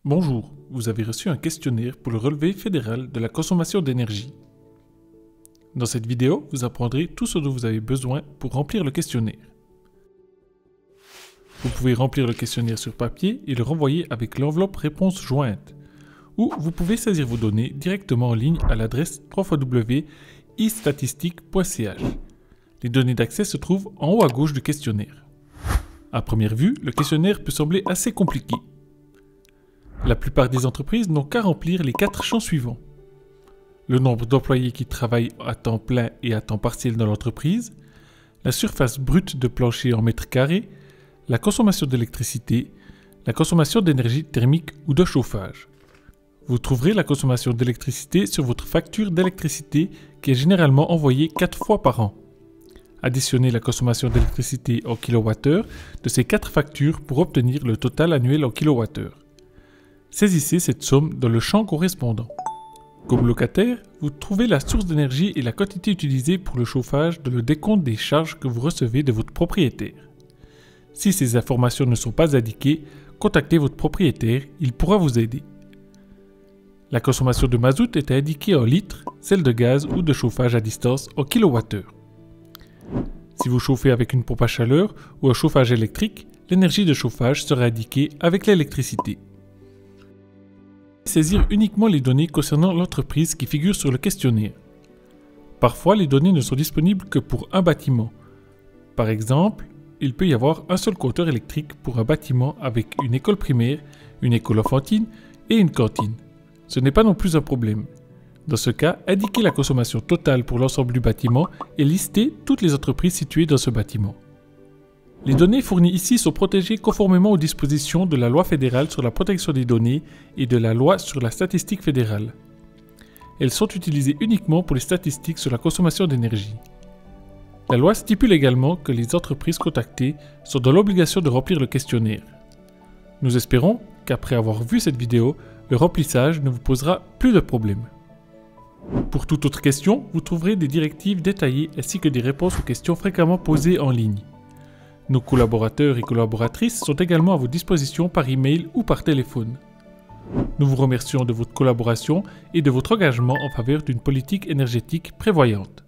Bonjour, vous avez reçu un questionnaire pour le relevé fédéral de la consommation d'énergie. Dans cette vidéo, vous apprendrez tout ce dont vous avez besoin pour remplir le questionnaire. Vous pouvez remplir le questionnaire sur papier et le renvoyer avec l'enveloppe réponse jointe, ou vous pouvez saisir vos données directement en ligne à l'adresse www.istatistique.ch. Les données d'accès se trouvent en haut à gauche du questionnaire. À première vue, le questionnaire peut sembler assez compliqué. La plupart des entreprises n'ont qu'à remplir les 4 champs suivants. Le nombre d'employés qui travaillent à temps plein et à temps partiel dans l'entreprise, la surface brute de plancher en mètres carrés, la consommation d'électricité, la consommation d'énergie thermique ou de chauffage. Vous trouverez la consommation d'électricité sur votre facture d'électricité qui est généralement envoyée 4 fois par an. Additionnez la consommation d'électricité en kWh de ces 4 factures pour obtenir le total annuel en kWh. Saisissez cette somme dans le champ correspondant. Comme locataire, vous trouvez la source d'énergie et la quantité utilisée pour le chauffage dans le décompte des charges que vous recevez de votre propriétaire. Si ces informations ne sont pas indiquées, contactez votre propriétaire, il pourra vous aider. La consommation de mazout est indiquée en litres, celle de gaz ou de chauffage à distance en kWh. Si vous chauffez avec une pompe à chaleur ou un chauffage électrique, l'énergie de chauffage sera indiquée avec l'électricité. Saisir uniquement les données concernant l'entreprise qui figurent sur le questionnaire. Parfois, les données ne sont disponibles que pour un bâtiment. Par exemple, il peut y avoir un seul compteur électrique pour un bâtiment avec une école primaire, une école enfantine et une cantine. Ce n'est pas non plus un problème. Dans ce cas, indiquez la consommation totale pour l'ensemble du bâtiment et listez toutes les entreprises situées dans ce bâtiment. Les données fournies ici sont protégées conformément aux dispositions de la loi fédérale sur la protection des données et de la loi sur la statistique fédérale. Elles sont utilisées uniquement pour les statistiques sur la consommation d'énergie. La loi stipule également que les entreprises contactées sont dans l'obligation de remplir le questionnaire. Nous espérons qu'après avoir vu cette vidéo, le remplissage ne vous posera plus de problèmes. Pour toute autre question, vous trouverez des directives détaillées ainsi que des réponses aux questions fréquemment posées en ligne. Nos collaborateurs et collaboratrices sont également à votre disposition par email ou par téléphone. Nous vous remercions de votre collaboration et de votre engagement en faveur d'une politique énergétique prévoyante.